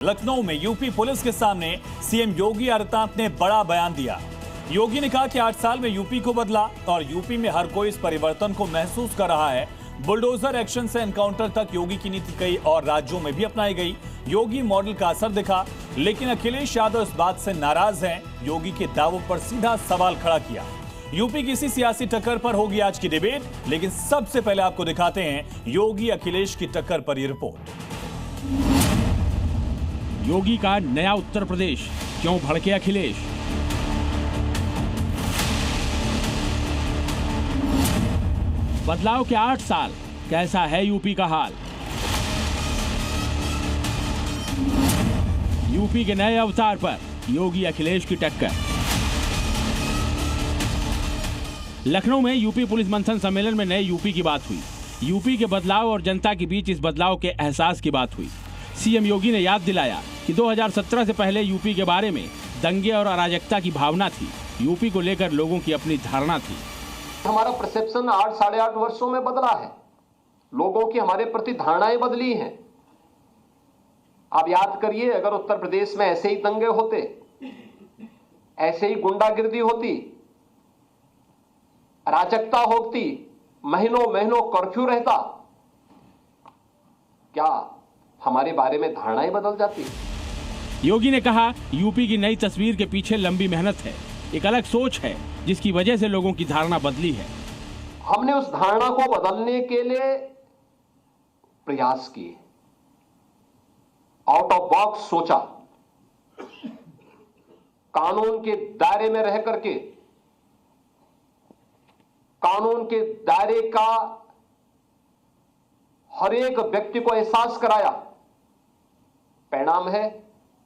लखनऊ में UP police के सामने सीएम योगी आदित्यनाथ ने बड़ा बयान दिया। योगी ने कहा कि 8 साल में यूपी को बदला और यूपी में हर कोई इस परिवर्तन को महसूस कर रहा है। बुलडोजर एक्शन से एनकाउंटर तक योगी की नीति कई और राज्यों में भी अपनाई गई। योगी मॉडल का असर दिखा, लेकिन अखिलेश यादव इस बात से नाराज हैं। योगी के दावों पर सीधा सवाल खड़ा किया। यूपी की इसी सियासी टक्कर पर होगी आज की डिबेट, लेकिन सबसे पहले आपको दिखाते हैं योगी अखिलेश की टक्कर पर यह रिपोर्ट। योगी का नया उत्तर प्रदेश, क्यों भड़के अखिलेश? बदलाव के 8 साल, कैसा है यूपी का हाल? यूपी के नए अवतार पर योगी अखिलेश की टक्कर। लखनऊ में यूपी पुलिस मंथन सम्मेलन में नए यूपी की बात हुई। यूपी के बदलाव और जनता के बीच इस बदलाव के एहसास की बात हुई। सीएम योगी ने याद दिलाया कि 2017 से पहले यूपी के बारे में दंगे और अराजकता की भावना थी। यूपी को लेकर लोगों की अपनी धारणा थी। हमारा परसेप्शन 8 साढ़े 8 वर्षों में बदला है। लोगों की हमारे प्रति धारणाएं बदली हैं। आप याद करिए, अगर उत्तर प्रदेश में ऐसे ही दंगे होते, ऐसे ही गुंडागिर्दी होती, अराजकता होती, महीनों महीनों कर्फ्यू रहता, क्या हमारे बारे में धारणाएं बदल जाती? योगी ने कहा, यूपी की नई तस्वीर के पीछे लंबी मेहनत है, एक अलग सोच है जिसकी वजह से लोगों की धारणा बदली है। हमने उस धारणा को बदलने के लिए प्रयास किए, आउट ऑफ बॉक्स सोचा, कानून के दायरे में रह करके कानून के दायरे का हर एक व्यक्ति को एहसास कराया। परिणाम है,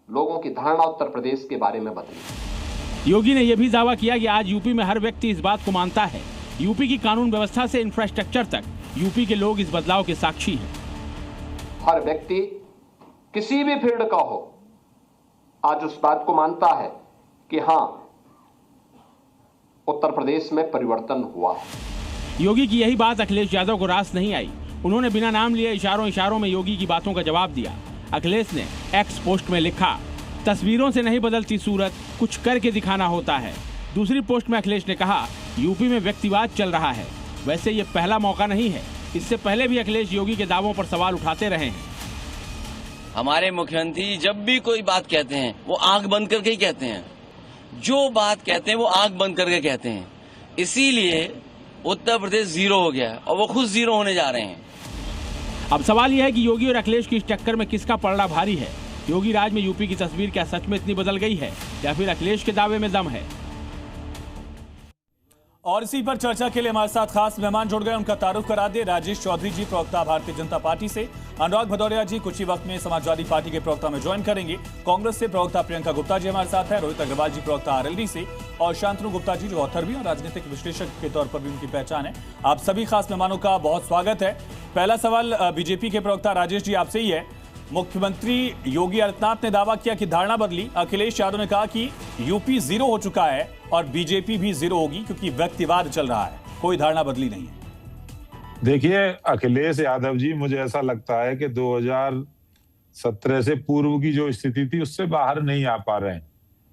लोगों की धारणा उत्तर प्रदेश के बारे में बदली। योगी ने यह भी दावा किया कि आज यूपी में हर व्यक्ति इस बात को मानता है। यूपी की कानून व्यवस्था से इंफ्रास्ट्रक्चर तक यूपी के लोग इस बदलाव के साक्षी हैं। हर व्यक्ति किसी भी फील्ड का हो, आज उस बात को मानता है कि हां, उत्तर प्रदेश में परिवर्तन हुआ है। योगी की यही बात अखिलेश यादव को रास नहीं आई। उन्होंने बिना नाम लिए इशारों में योगी की बातों का जवाब दिया। अखिलेश ने एक्स पोस्ट में लिखा, तस्वीरों से नहीं बदलती सूरत, कुछ करके दिखाना होता है। दूसरी पोस्ट में अखिलेश ने कहा, यूपी में व्यक्तिवाद चल रहा है। वैसे ये पहला मौका नहीं है, इससे पहले भी अखिलेश योगी के दावों पर सवाल उठाते रहे हैं। हमारे मुख्यमंत्री जब भी कोई बात कहते हैं वो आंख बंद करके ही कहते हैं। जो बात कहते हैं वो आंख बंद करके कहते हैं। इसीलिए उत्तर प्रदेश जीरो हो गया और वो खुद जीरो होने जा रहे हैं। अब सवाल यह है कि योगी और अखिलेश की इस टक्कर में किसका पलड़ा भारी है? योगी राज में यूपी की तस्वीर क्या सच में इतनी बदल गई है या फिर अखिलेश के दावे में दम है? और इसी पर चर्चा के लिए हमारे साथ खास मेहमान जुड़ गए। उनका तारुफ करा दे। राजेश चौधरी जी, प्रवक्ता भारतीय जनता पार्टी से। अनुराग भदौरिया जी कुछ ही वक्त में समाजवादी पार्टी के प्रवक्ता में ज्वाइन करेंगे। कांग्रेस से प्रवक्ता प्रियंका गुप्ता जी हमारे साथ है। रोहित अग्रवाल जी प्रवक्ता आरएलडी से, और शांतनु गुप्ता जी जो ऑथर भी और राजनीतिक विश्लेषक के तौर पर भी उनकी पहचान है। आप सभी खास मेहमानों का बहुत स्वागत है। पहला सवाल बीजेपी के प्रवक्ता राजेश जी आपसे ही है। मुख्यमंत्री योगी आदित्यनाथ ने दावा किया कि धारणा बदली। अखिलेश यादव ने कहा कि यूपी जीरो हो चुका है और बीजेपी भी जीरो होगी क्योंकि व्यक्तिवाद चल रहा है, कोई धारणा बदली नहीं है। देखिए, अखिलेश यादव जी, मुझे ऐसा लगता है कि 2017 से पूर्व की जो स्थिति थी उससे बाहर नहीं आ पा रहे हैं।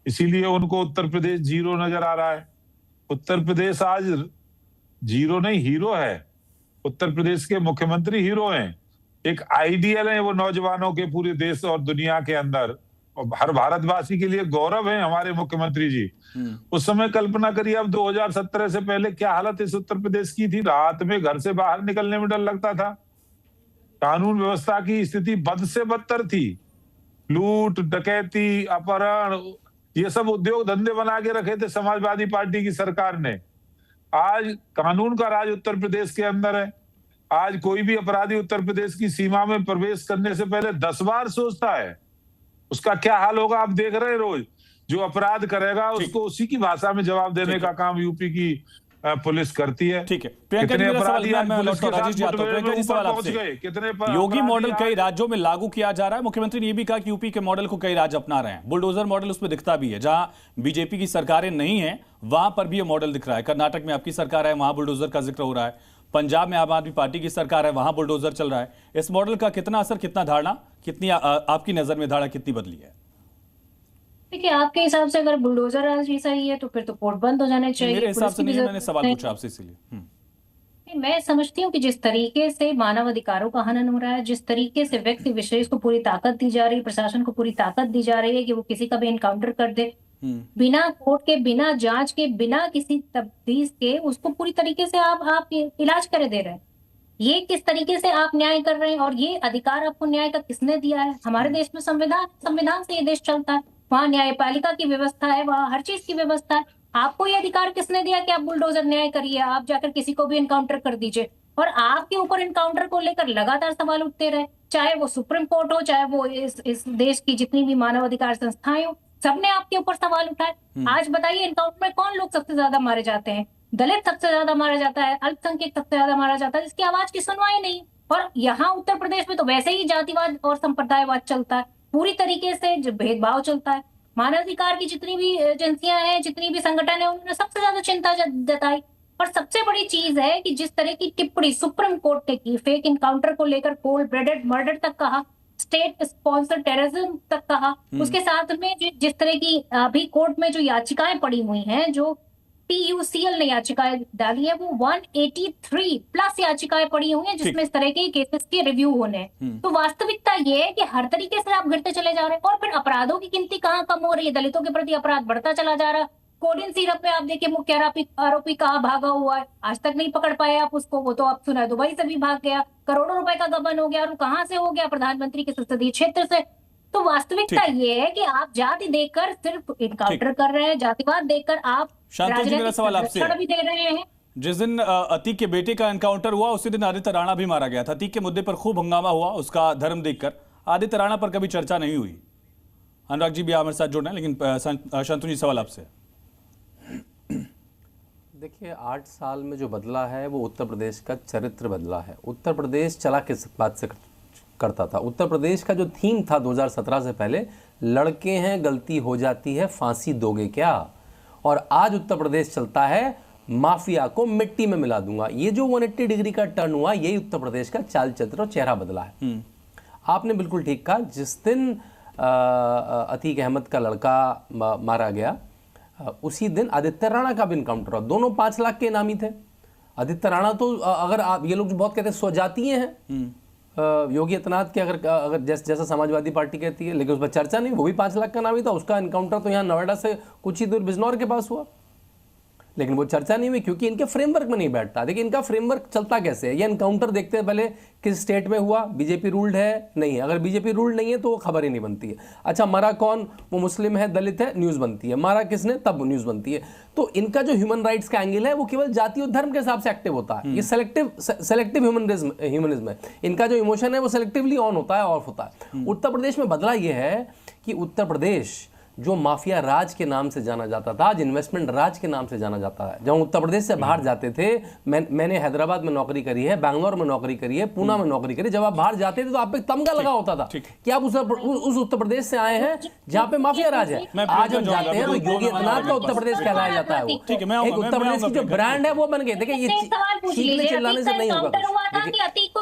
इसीलिए उनको उत्तर प्रदेश जीरो नजर आ रहा है। उत्तर प्रदेश आज जीरो नहीं, हीरो है। उत्तर प्रदेश के मुख्यमंत्री हीरो हैं। एक आइडियल है वो नौजवानों के पूरे देश और दुनिया के अंदर, और हर भारतवासी के लिए गौरव है हमारे मुख्यमंत्री जी। उस समय कल्पना करिए, अब 2017 से पहले क्या हालत इस उत्तर प्रदेश की थी। रात में घर से बाहर निकलने में डर लगता था। कानून व्यवस्था की स्थिति बद से बदतर थी। लूट, डकैती, अपहरण, ये सब उद्योग धंधे बना के रखे थे समाजवादी पार्टी की सरकार ने। आज कानून का राज उत्तर प्रदेश के अंदर है। आज कोई भी अपराधी उत्तर प्रदेश की सीमा में प्रवेश करने से पहले 10 बार सोचता है। उसका क्या हाल होगा आप देख रहे हैं रोज। जो अपराध करेगा उसको उसी की भाषा में जवाब देने का काम यूपी की पुलिस करती है। ठीक है, प्रियंका जी, योगी मॉडल कई राज्यों में लागू किया जा रहा है। मुख्यमंत्री ने यह भी कहा कि यूपी के मॉडल को कई राज्य अपना रहे हैं। बुलडोजर मॉडल उसमें दिखता भी है। जहां बीजेपी की सरकारें नहीं है वहां पर भी ये मॉडल दिख रहा है। कर्नाटक में आपकी सरकार है, वहां बुलडोजर का जिक्र हो रहा है। पंजाब में आम आदमी पार्टी की सरकार है, वहां बुलडोजर चल रहा है। इस मॉडल का कितना असर, कितना धारणा, कितनी आपकी नजर में धारणा कितनी बदली है? देखिए, आपके हिसाब से अगर बुलडोजर राज ही सही है तो फिर तो कोर्ट बंद हो जाने चाहिए। मेरे हिसाब से नहीं, मैंने सवाल पूछा आपसे इसीलिए। मैं समझती हूँ कि जिस तरीके से मानव अधिकारों का हनन हो रहा है, जिस तरीके से व्यक्ति विशेष को पूरी ताकत दी जा रही है, प्रशासन को पूरी ताकत दी जा रही है कि वो किसी का भी एनकाउंटर कर दे, बिना कोर्ट के, बिना जांच के, बिना किसी तफ्तीश के उसको पूरी तरीके से आप इलाज करे दे रहे हैं। ये किस तरीके से आप न्याय कर रहे हैं? और ये अधिकार आपको न्याय का किसने दिया है? हमारे देश में संविधान से ये देश चलता है, वहाँ न्यायपालिका की व्यवस्था है, वहाँ हर चीज की व्यवस्था है। आपको ये अधिकार किसने दिया कि आप बुलडोजर न्याय करिए, आप जाकर किसी को भी एनकाउंटर कर दीजिए? और आपके ऊपर एनकाउंटर को लेकर लगातार सवाल उठते रहे, चाहे वो सुप्रीम कोर्ट हो, चाहे वो इस देश की जितनी भी मानव अधिकार संस्थाएं हो, सबने आपके ऊपर सवाल उठाए। आज बताइए, एनकाउंटर में कौन लोग सबसे ज्यादा मारे जाते हैं? दलित सबसे ज्यादा मारा जाता है, अल्पसंख्यक सबसे ज्यादा मारा जाता है, जिसकी आवाज की सुनवाई नहीं। और यहाँ उत्तर प्रदेश में तो वैसे ही जातिवाद और संप्रदायवाद चलता है, पूरी तरीके से भेदभाव चलता है। मानवाधिकार की जितनी भी एजेंसियां हैं, जितनी भी संगठन है, उन्होंने सबसे ज्यादा चिंता जताई। और सबसे बड़ी चीज है कि जिस तरह की टिप्पणी सुप्रीम कोर्ट ने की, फेक इनकाउंटर को लेकर कोल्ड ब्लडेड मर्डर तक कहा, स्टेट स्पॉन्सर टेररिज्म तक कहा, उसके साथ में जिस तरह की अभी कोर्ट में जो याचिकाएं पड़ी हुई हैं, जो PUCL ने याचिकाएं डाली है, वो 183 प्लस याचिकाएं पड़ी हुई हैं जिसमें इस तरह के केसेस के रिव्यू होने हैं। तो वास्तविकता ये है कि हर तरीके से आप गिरते चले जा रहे हैं। और फिर अपराधों की गिनती कहाँ कम हो रही है? दलितों के प्रति अपराध बढ़ता चला जा रहा है। कोडिन सिरप में आप देखिए, मुख्य आरोपी कहाँ भागा हुआ है, आज तक नहीं पकड़ पाए आप उसको। वो तो आप सुना दुबई से भी भाग गया, करोड़ों रुपए का गबन हो गया, और वो कहाँ से हो गया? प्रधानमंत्री के संसदीय क्षेत्र से। तो वास्तविकता ये है कि आप जाति देकर सिर्फ इनकाउंटर कर रहे हैं, जातिवाद देकर आप शांतनु जी, मेरा सवाल आपसे भी दे रहे हैं। जिस दिन अतीक के बेटे का एनकाउंटर हुआ, उसी दिन आदित्य राणा भी मारा गया था। अतीक के मुद्दे पर खूब हंगामा हुआ, उसका धर्म देखकर। आदित्य राणा पर कभी चर्चा नहीं हुई। अनुराग जी भी हमारे साथ जुड़ रहे हैं, लेकिन शांतनु जी, सवाल आपसे। देखिए, 8 साल में जो बदला है वो उत्तर प्रदेश का चरित्र बदला है। उत्तर प्रदेश चला किस बात से करता था? उत्तर प्रदेश का जो थीम था 2017 से पहले, लड़के हैं, गलती हो जाती है, फांसी दोगे क्या? और आज उत्तर प्रदेश चलता है, माफिया को मिट्टी में मिला दूंगा। ये जो 180 डिग्री का टर्न हुआ, यही उत्तर प्रदेश का चाल चरित्र और चेहरा बदला है। आपने बिल्कुल ठीक कहा। जिस दिन अतीक अहमद का लड़का मारा गया, उसी दिन आदित्य राणा का भी इनकाउंटर हुआ। दोनों 5 लाख के इनामी थे। आदित्य राणा तो, अगर आप, ये लोग जो बहुत कहते हैं स्वजातीय हैं, योगी आदित्यनाथ के अगर जैसा समाजवादी पार्टी कहती है, लेकिन उस पर चर्चा नहीं। वो भी 5 लाख का नामी था। उसका इनकाउंटर तो यहाँ नोएडा से कुछ ही दूर बिजनौर के पास हुआ, लेकिन वो चर्चा नहीं हुई क्योंकि इनके फ्रेमवर्क में नहीं बैठता। देखिए, इनका फ्रेमवर्क चलता कैसे है? ये एनकाउंटर देखते हैं पहले किस स्टेट में हुआ, बीजेपी रूल्ड है नहीं है। अगर बीजेपी रूल्ड नहीं है तो वो खबर ही नहीं बनती है। अच्छा, मरा कौन? वो मुस्लिम है, दलित है, न्यूज़ बनती है। मारा किसने? तब न्यूज़ बनती है। तो इनका जो ह्यूमन राइट्स का एंगल है वो केवल जाति और धर्म के हिसाब से एक्टिव होता है। ये सेलेक्टिव ह्यूमनिज्म है। इनका जो इमोशन है वो सेलेक्टिवली ऑन होता है, ऑफ होता है। उत्तर प्रदेश में बदला ये है कि उत्तर प्रदेश जो माफिया राज के नाम से जाना जाता था, आज इन्वेस्टमेंट राज के नाम से जाना जाता है। जब उत्तर प्रदेश से बाहर जाते थे, मैंने हैदराबाद में नौकरी करी है, बैंगलोर में नौकरी करी है, पूना में नौकरी करी। जब आप बाहर जाते थे तो आप पे तमगा लगा होता था कि आप उस उत्तर प्रदेश से आए हैं जहाँ पे माफिया राज है। आज हम जाते हैं तो योगी आदित्यनाथ का उत्तर प्रदेश कहलाया जाता है। वो एक उत्तर प्रदेश की जो ब्रांड है वो बन गए। देखिए, ये चीखने चिल्लाने से नहीं होगा।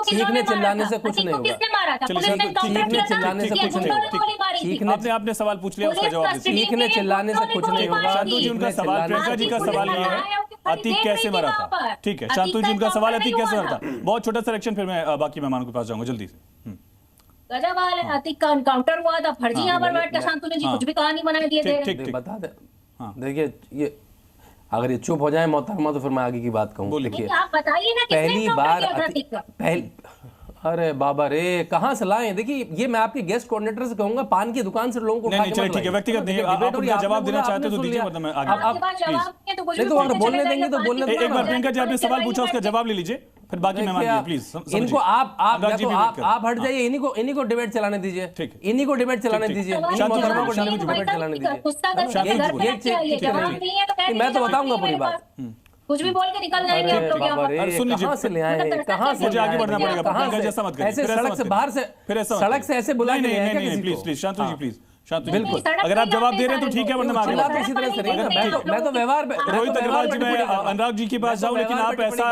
चीखने चिल्लाने से कुछ नहीं होगा। चीखने चिल्लाने से कुछ नहीं होगा। आपने सवाल पूछ लिया, उसका जवाब दीजिए। चीखने चिल्लाने से कुछ नहीं होगा। शांतनु जी, उनका सवाल, प्रियंका जी का सवाल ये है, अतीक कैसे मरा था? ठीक है, शांतनु जी, उनका सवाल अतीक कैसे मरा था? बहुत छोटा सा रिएक्शन, फिर मैं बाकी मेहमानों के पास जाऊंगा जल्दी से। गजब, अतीक का एनकाउंटर हुआ था, फर्जी यहाँ पर बैठ कर शांतनु जी कुछ भी कहानी बना दिए थे। बता दे, देखिए, ये अगर ये चुप हो जाए मोहतरमा तो फिर मैं आगे की बात कहूँ। देखिए, आप बताइए ना, पहली बार अरे बाबा रे, कहाँ से लाएं? देखिए, ये मैं आपके गेस्ट कोऑर्डिनेटर से कहूंगा, पान की दुकान से लोगों को नहीं, चलिए ठीक है, व्यक्तिगत नहीं, आप उनका जवाब देना चाहते तो दीजिए, मतलब मैं आगे तो अगर बोलने देंगे तो बोलने। एक बार प्रियंका जी, आपने सवाल पूछा, उसका जवाब ले लीजिए, फिर बाकी मेहमान प्लीज। इनको आप हट जाइए, इन्हीं को डिबेट चलाने दीजिए, इन्हीं को डिबेट चलाने दीजिए, डिबेट चलाने दीजिए। मैं तो बताऊंगा पूरी बात, कुछ भी बोल के निकल जाएंगे आप लोग यहाँ पर। सुन लीजिए, कहाँ से ले आए? कहाँ से? मुझे आगे बढ़ना पड़ेगा, कहाँ से? जैसा मत करिए, ऐसे सड़क से बाहर से, सड़क से ऐसे बुलाए नहीं है क्या? प्लीज शांतनु जी, प्लीज शांतनु, बिल्कुल। अगर आप जवाब दे रहे हैं तो ठीक है, वरना मैं आगे इसी तरह से मैं तो व्यवहार रोहित अग्रवाल जी, मैं अनुराग जी के पास जाऊं, लेकिन आप ऐसा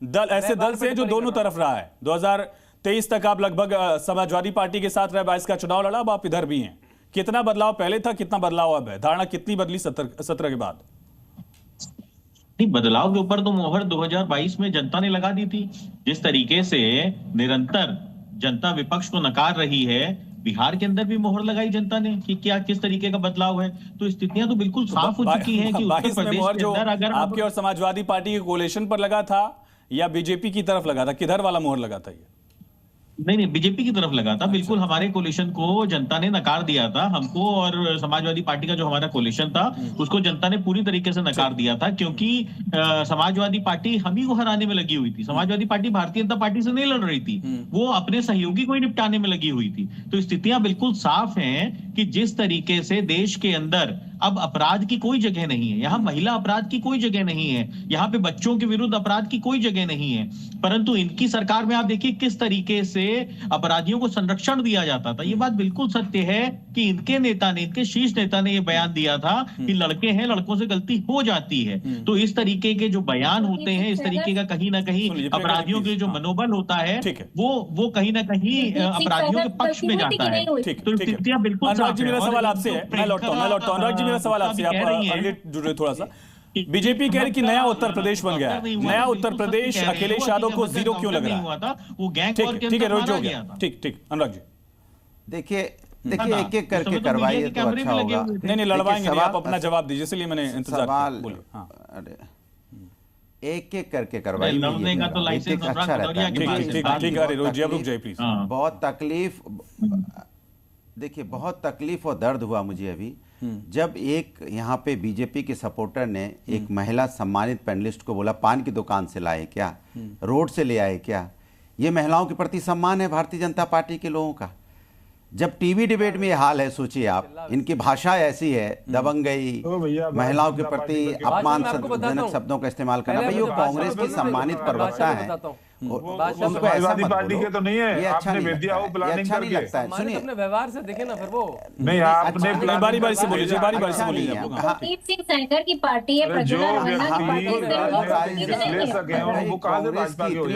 दल ऐसे दल से जो दोनों तरफ रहा है। 2023 तक आप लगभग समाजवादी पार्टी के साथ रहे, 22 का चुनाव लड़ा, अब आप इधर भी हैं। कितना बदलाव पहले था, कितना बदलाव अब है? धारणा कितनी बदली 17 के बाद? नहीं, बदलाव के ऊपर तो मोहर 2022 में जनता ने लगा दी थी। जिस तरीके से निरंतर जनता विपक्ष को नकार रही है, बिहार के अंदर भी मोहर लगाई जनता ने कि क्या किस तरीके का बदलाव है। तो स्थितियां तो बिल्कुल साफ हो चुकी हैं कि उत्तर प्रदेश के अंदर अगर आपके और समाजवादी पार्टी के कोलिशन पर लगा था या बीजेपी की तरफ लगा था, किधर वाला मोहर लगा था? ये नहीं, बीजेपी की तरफ लगा था। बिल्कुल हमारे कोलिशन को जनता ने नकार दिया था। हमको और समाजवादी पार्टी का जो हमारा कोलिशन था उसको जनता ने पूरी तरीके से नकार दिया था, क्योंकि समाजवादी पार्टी हम ही को हराने में लगी हुई थी। समाजवादी पार्टी भारतीय जनता पार्टी से नहीं लड़ रही थी, वो अपने सहयोगी को ही निपटाने में लगी हुई थी। तो स्थितियां बिल्कुल साफ हैं कि जिस तरीके से देश के अंदर अब अपराध की कोई जगह नहीं है, यहाँ महिला अपराध की कोई जगह नहीं है, यहाँ पे बच्चों के विरुद्ध अपराध की कोई जगह नहीं है, परंतु इनकी सरकार में आप देखिए किस तरीके से अपराधियों को संरक्षण दिया जाता था। ये बात बिल्कुल सत्य है कि इनके नेता ने, इनके शीर्ष नेता ने ये बयान दिया था कि लड़के हैं, लड़कों से गलती हो जाती है। तो इस तरीके के जो बयान होते हैं, इस तरीके का कहीं ना कहीं अपराधियों के जो मनोबल होता है वो कहीं ना कहीं अपराधियों के पक्ष में जाता है। तो स्थितियां बिल्कुल अनुराग जी, मेरा सवाल आपसे है, मैं लौटता हूं। अनुराग जी, मेरा सवाल आपसे, आप अगले जुड़े थोड़ा सा। बीजेपी कह रही कि नया उत्तर प्रदेश बन गया है, नया उत्तर प्रदेश अखिलेश यादव को जीरो क्यों लग रहा है? वो गैंग वॉर के ठीक है, रोज हो गया। गया। ठीक अनुराग जी, देखिए एक एक करके करवाइए तो अच्छा होगा। नहीं लड़वाएंगे नहीं, आप अपना जवाब दीजिए, इसलिए मैंने इंतजार किया। अरे एक एक करके करवाइए, लड़ने का तो लाइसेंस अच्छा रहता है। ठीक है, रोज जी अब रुक जाइए प्लीज। बहुत तकलीफ, देखिए बहुत तकलीफ और दर्द हुआ मुझे अभी जब एक यहाँ पे बीजेपी के सपोर्टर ने एक महिला सम्मानित पैनलिस्ट को बोला पान की दुकान से लाए क्या, रोड से ले आए क्या। ये महिलाओं के प्रति सम्मान है भारतीय जनता पार्टी के लोगों का। जब टीवी डिबेट में ये हाल है, सोचिए आप, इनकी भाषा ऐसी है, दबंगई, महिलाओं के प्रति अपमानजनक शब्दों का इस्तेमाल करना। भाई वो कांग्रेस की सम्मानित प्रवक्ता है, समाजवादी पार्टी के तो नहीं है। ये अच्छा नहीं लगता है। सुनिए, अपने व्यवहार से देखे ना, फिर वो नहीं, आपने बारी बारी से बोलिए, बारी बारी से बोलिए। दीप सिंह सेंगर की पार्टी है,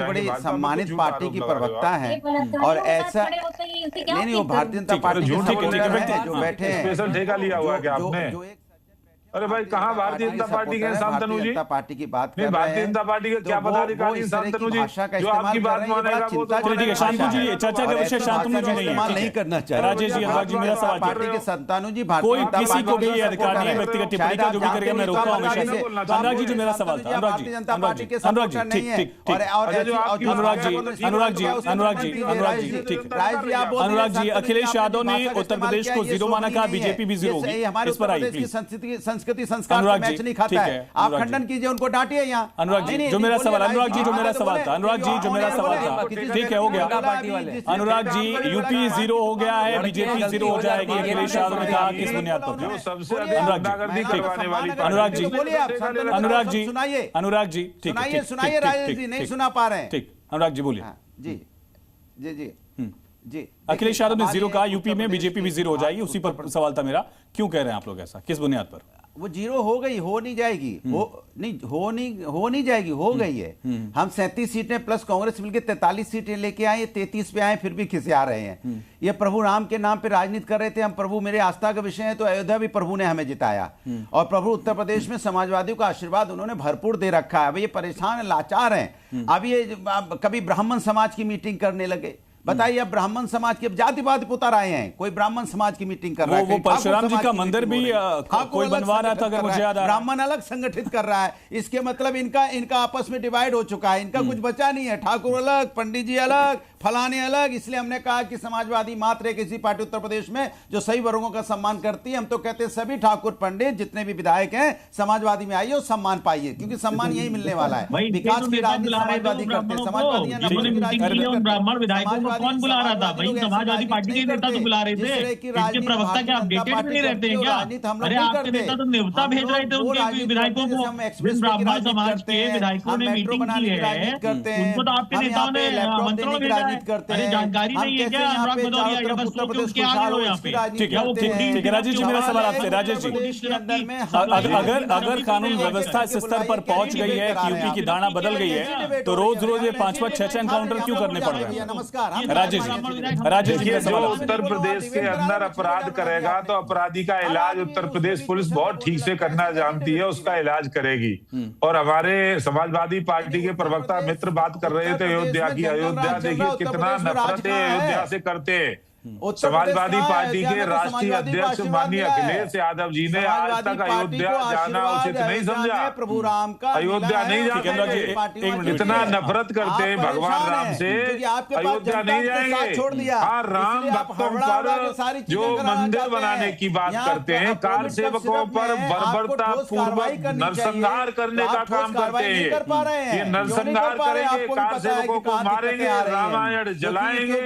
बड़ी सम्मानित पार्टी की प्रवक्ता है और ऐसा नहीं, वो भारतीय जनता पार्टी जो बैठे हैं, स्पेशल ठेका लिया हुआ है क्या आपने? अरे भाई कहाँ भारतीय जनता पार्टी के शांतनु जी? पार्टी की बात कर रहे हैं। भारतीय जनता पार्टी के क्या पदाधिकारी शांतनु जी जो आपकी बात मानेगा वो तो ठीक है। शांतनु जी, चर्चा का विषय शांतनु जी नहीं करना चाहिए। राजेश जी, अनुराग जी, मेरा सवाल पार्टी के शांतनु जी, कोई किसी को भी अधिकार नहीं है व्यक्तिगत टिप्पणी का, जो भी करेगा मैं रोकता हूं हमेशा से। अनुराग जी, जो मेरा सवाल था, अनुराग जी, अनुराग जी, अखिलेश यादव ने उत्तर प्रदेश को जीरो माना, कहा बीजेपी भी जीरो होगी, इस पर आइए। संस्कृति संस्कार मैच नहीं खाता है, आप खंडन कीजिए, उनको डांटिए यहाँ। अनुराग जी, जो मेरा सवाल, अनुराग जी जो मेरा सवाल था, अनुराग जी जो मेरा सवाल था, ठीक है, हो गया। अनुराग जी, यूपी जीरो हो गया है, बीजेपी जीरो हो जाएगी, अखिलेश यादव ने कहा किस बुनियाद पर? अनुराग जी, अनुराग जी, अनुराग जी, ठीक है, सुनाइए राजेश जी, नहीं सुना पा रहे हैं। ठीक, अनुराग जी बोलिए। जी जी जी जी, अखिलेश यादव ने जीरो कहा, यूपी में बीजेपी भी जीरो हो जाएगी, उसी पर सवाल था मेरा। क्यों कह रहे हैं आप लोग ऐसा, किस बुनियाद पर? वो जीरो हो गई, हो नहीं जाएगी, हो नहीं जाएगी, हो गई है। हम 37 सीटें प्लस कांग्रेस मिलकर 43 सीटें लेके आए, 33 पे आए, फिर भी खिसिया रहे हैं। ये प्रभु राम के नाम पे राजनीति कर रहे थे। हम प्रभु मेरे आस्था का विषय है, तो अयोध्या भी प्रभु ने हमें जिताया, और प्रभु उत्तर प्रदेश में समाजवादियों का आशीर्वाद उन्होंने भरपूर दे रखा है। अब ये परेशान है, लाचार हैं। अब ये कभी ब्राह्मण समाज की मीटिंग करने लगे, बताइए, अब ब्राह्मण समाज की, अब जातिवाद उतर आए हैं, कोई ब्राह्मण समाज की मीटिंग कर रहा है, वो परशुराम जी का मंदिर भी कोई बनवा रहा था, अगर मुझे याद आ रहा है। ब्राह्मण अलग संगठित कर रहा है, इसके मतलब इनका आपस में डिवाइड हो चुका है, इनका कुछ बचा नहीं है। ठाकुर अलग, पंडित जी अलग, फलाने अलग। इसलिए हमने कहा कि समाजवादी मात्र एक ऐसी पार्टी उत्तर प्रदेश में जो सही वर्गों का सम्मान करती है। हम तो कहते हैं सभी ठाकुर पंडित जितने भी विधायक हैं समाजवादी में आइए और सम्मान पाइए, क्योंकि सम्मान यही मिलने वाला है। विकास की राजनीति समाजवादी करते हैं, समाजवादी ब्राह्मण विधायकों कौन बुला रहा था भाई? समाजवादी पार्टी के नेता तो बुला रहे थे। इनके प्रवक्ता क्या अपडेटेड नहीं रहते हैं क्या? अरे आपके नेता तो न्योता भेज रहे थे उनके विधायकों को। जिन ब्राह्मण समाज के विधायकों ने मीटिंग की है उनको तो आपके नेताओं ने आमंत्रण भेजा है। अरे जानकारी नहीं है क्या अनुराग भदौरिया? या बस सोच के उसके आगे हो यहाँ पे। ठीक है राजेश जी, मेरा सवाल आपसे। राजेश जी, अगर कानून व्यवस्था इस स्तर पर पहुंच गई है कि यूपी की धारणा बदल गई है, तो रोज रोज ये 5-5, 6-6 एनकाउंटर क्यों करने पड़ रहे हैं? नमस्कार राजेश जी, जो उत्तर प्रदेश के अंदर अपराध करेगा तो अपराधी का इलाज उत्तर प्रदेश पुलिस बहुत ठीक से करना जानती है, उसका इलाज करेगी। और हमारे समाजवादी पार्टी के प्रवक्ता मित्र बात कर रहे थे अयोध्या की। अयोध्या देखिए कितना नफरत है अयोध्या से करते हैं। समाजवादी पार्टी के राष्ट्रीय अध्यक्ष माननीय अखिलेश यादव जी ने आज तक अयोध्या जाना उचित नहीं समझा। प्रभु राम का अयोध्या नहीं जाते, इतना नफरत करते हैं भगवान राम से, अयोध्या नहीं जाएंगे। हाँ, राम भक्तों पर जो मंदिर बनाने की बात करते हैं, कार सेवकों पर बर्बरता पूर्वक नरसंहार करने का काम करते हैं। ये नरसंहार करेंगे, कार सेवकों को मारेंगे, रामायण जलाएंगे,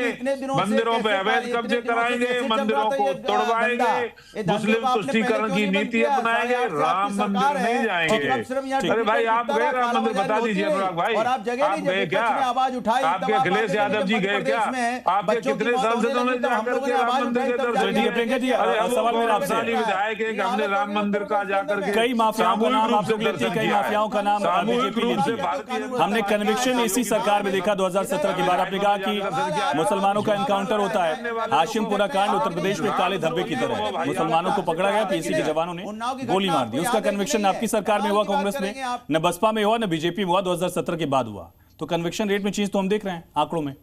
मंदिरों पर अवैध कब्जे कराएंगे, मंदिरों को तोड़वाएंगे, मुस्लिम तुष्टीकरण की नीति अपनाएंगे, राम मंदिर नहीं जाएंगे। अरे भाई आप गए राम मंदिर? बता दीजिए अनुराग भाई, आप गए क्या? आपके अखिलेश यादव जी गए क्या? आपके कितने सांसदों ने जाकर के राम मंदिर के दर्शन? सवाल मेरा आपसे, विधायक हमने राम मंदिर का जाकर के कई माफियाओं का नाम आप लोग लेते हैं, कई माफियाओं का नाम बीजेपी लेती है। हमने कन्विक्शन इसी सरकार में देखा 2017 की बार। आपने कहा कि मुसलमानों का एनकाउंटर होता है। हाशिमपुरा कांड उत्तर प्रदेश में काले धब्बे की तरह है। मुसलमानों को पकड़ा गया, पीएसी के जवानों ने गोली मार दी। उसका कन्विक्शन आपकी सरकार में हुआ, कांग्रेस में न बसपा में हुआ न बीजेपी में हुआ, 2017 के बाद हुआ। तो कन्विक्शन रेट में चीज तो हम देख रहे हैं आंकड़ों में।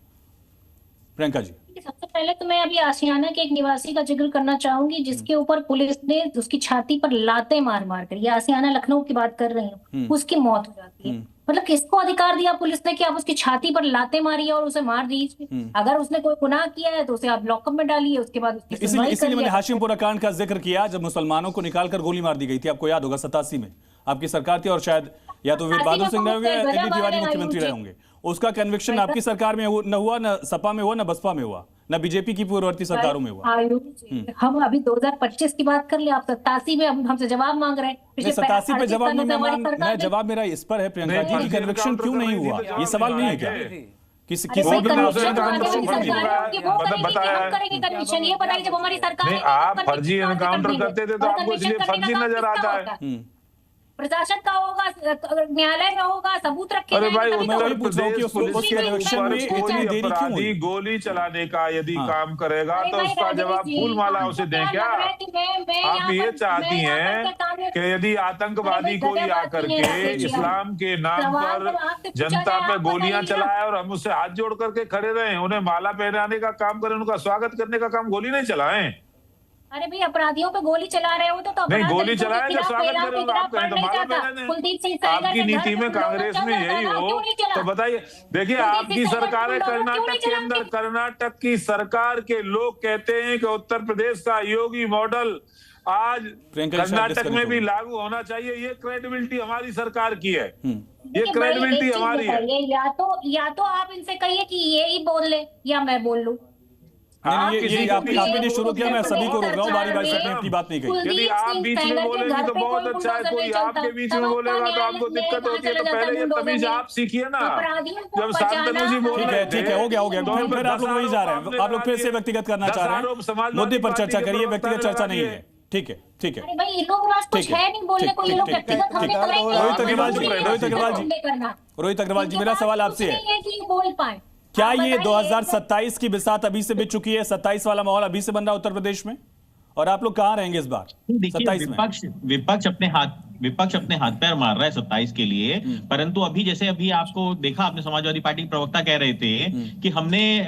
प्रियंका जी, सबसे पहले तो मैं अभी आशियाना के एक निवासी का जिक्र करना चाहूंगी जिसके ऊपर पुलिस ने उसकी छाती पर लाते मार मार कर, ये आशियाना लखनऊ की बात कर रही हूँ, उसकी मौत हो जाती है। मतलब किसको अधिकार दिया पुलिस ने कि आप उसकी छाती पर लाते मारिए और उसे मार दीजिए? अगर उसने कोई गुनाह किया है तो उसे आप लॉकअप में डालिए, उसके बाद उसकी सुनवाई इसीलिए मैंने करिए। हाशिमपुरा कांड का जिक्र किया जब मुसलमानों को निकालकर गोली मार दी गई थी। आपको याद होगा 87 में आपकी सरकार थी और शायद या तो वीर बहादुर सिंह रहे होंगे या एबी तिवारी मुख्यमंत्री रहे होंगे। उसका कन्विक्शन आपकी सरकार में न हुआ, न सपा में हुआ, न बसपा में हुआ, न बीजेपी की पूर्ववर्ती सरकारों में हुआ। हम अभी 2025 की बात कर ले, आप 87 में हमसे जवाब मांग रहे हैं। 87 पे जवाब नहीं, मैं जवाब मेरा इस पर है प्रियंका जी की कन्विक्शन क्यों नहीं हुआ, ये सवाल नहीं है क्या? किसी आप फर्जी एनकाउंटर करते थे तो आपको इसलिए फर्जी नजर आता है। प्रशासन का होगा, न्यायालय का होगा, सबूत रखे। अरे भाई अपराधी गोली चलाने का यदि काम करेगा तो उसका जवाब फूल माला उसे दें क्या? आप ये चाहती हैं कि यदि आतंकवादी कोई आकर के इस्लाम के नाम पर जनता पे गोलियां चलाए और हम उससे हाथ जोड़ करके खड़े रहे, उन्हें माला पहनाने का काम करें, उनका स्वागत करने का काम गोली नहीं चलाएं? अरे भाई अपराधियों पे गोली चला रहे हो तो नहीं, गोली चलाएगा स्वागत करें, आप कहें तो माला पहने। आपकी नीति में कांग्रेस में यही हो तो बताइए। देखिए आपकी सरकार है कर्नाटक के अंदर, कर्नाटक की सरकार के लोग कहते हैं कि उत्तर प्रदेश का योगी मॉडल आज कर्नाटक में भी लागू होना चाहिए। ये क्रेडिबिलिटी हमारी सरकार की है, ये क्रेडिबिलिटी हमारी है। या तो आप इनसे कहिए कि ये ही बोल ले या मैं बोल लूं। आपने शुरू किया, मैं सभी को रोक रहा हूँ, बारी बारी से अपनी अपनी बात नहीं कही। यदि आप बीच में बोलेंगे तो बहुत अच्छा है, कोई आपके बीच में बोलेगा तो आपको दिक्कत होती है, तो पहले ये तमीज आप सीखिए ना। जब शांतनु जी बोल रहे थे, ठीक है, हो गया फिर आप लोग वही जा रहे हैं, आप लोग फिर से व्यक्तिगत करना चाह रहे हैं। मुद्दे पर चर्चा करिए, व्यक्तिगत चर्चा नहीं है। ठीक है रोहित अग्रवाल जी, मेरा सवाल आपसे है, क्या ये 2027 की बिसात अभी से बिछ चुकी है? 27 वाला माहौल अभी से बन रहा है उत्तर प्रदेश में, और आप लोग कहाँ रहेंगे इस बार 27 में? विपक्ष अपने हाथ पैर मार रहा है 27 के लिए, परंतु अभी जैसे अभी आपको देखा, आपने समाजवादी पार्टी के प्रवक्ता कह रहे थे कि हमने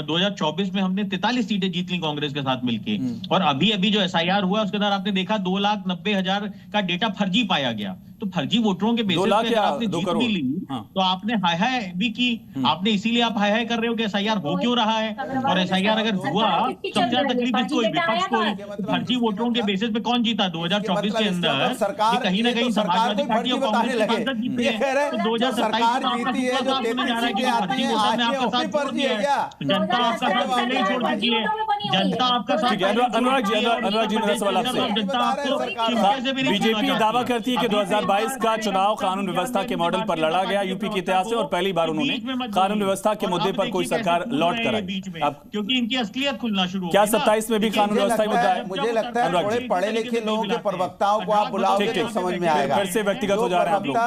2024 में हमने 43 सीटें जीत ली कांग्रेस के साथ मिलके, और अभी जो SIR हुआ उसके बाद आपने देखा 2,90,000 का डेटा फर्जी पाया गया। तो फर्जी वोटरों के बेसिस पे अगर आपने जीत भी ली तो आपने हाय हाय भी की, आपने इसीलिए आप हाय हाय कर रहे हो कि एसआईआर हो क्यों रहा है, और एसआईआर अगर हुआ तो सबसे ज्यादा तकलीफ किसको हुई? विपक्ष को हुई। फर्जी वोटरों के बेसिस पे कौन जीता 2024 के अंदर? कहीं ना कहीं समाजवादी पार्टी और कांग्रेस के सांसद जीते हैं। तो 2027 में आपका सूत्र साफ होने जा रहा है कि फर्जी वोटों ने आपका साथ छोड़ दिया है, जनता आपका साथ पहले ही छोड़ चुकी है, जनता आपका साथ। अनुराग जी, मेरा सवाल आपसे, बीजेपी दावा करती है कि 2022 का चुनाव कानून व्यवस्था के मॉडल पर लड़ा गया यूपी के इतिहास से, और पहली बार उन्होंने कानून व्यवस्था के मुद्दे पर कोई सरकार लौट कर आई। अब क्योंकि इनकी असलियत खुलना शुरू, क्या 27 में भी कानून व्यवस्था ही मुद्दा है? मुझे लगता है थोड़े पढ़े लिखे लोगों के प्रवक्ताओं को आप बुलाओगे तो समझ में आएगा। फिर से व्यक्तिगत हो जा रहे हैं आप लोग।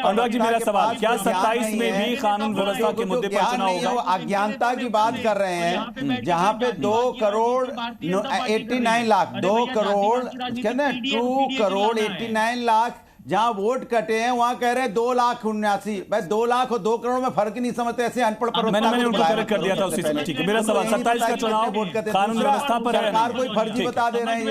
अनुराग जी, मेरा सवाल, क्या 27 में भी कानून व्यवस्था के मुद्दे पर चुनाव होगा? अज्ञानता की बात कर रहे हैं, जहां पे 2 करोड़ 89 लाख 2 करोड़ 89 लाख जहां वोट कटे हैं, वहां कह रहे हैं 2,79,000। भाई 2 लाख और 2 करोड़ में फर्क ही नहीं समझते, ऐसे अनपढ़ पर मैंने उनको करेक्ट कर दिया था उसी समय। ठीक है, मेरा सवाल 27 का चुनाव कानून व्यवस्था पर है, सरकार कोई फर्जी बता दे रहे हैं,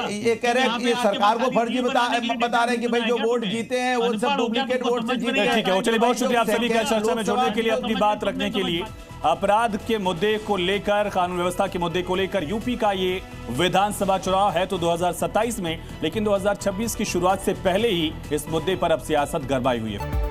ये कह रहे हैं, ये सरकार को फर्जी बता रहे हैं कि भाई जो वोट जीते हैं वो सब डुप्लीकेट वोट से जीते हैं। ठीक है, चलिए, बहुत शुक्रिया आप सभी का चर्चा में जुड़ने के लिए, अपनी बात रखने के लिए। अपराध के मुद्दे को लेकर, कानून व्यवस्था के मुद्दे को लेकर यूपी का ये विधानसभा चुनाव है तो 2027 में, लेकिन 2026 की शुरुआत से पहले ही इस मुद्दे पर अब सियासत गरमाई हुई है।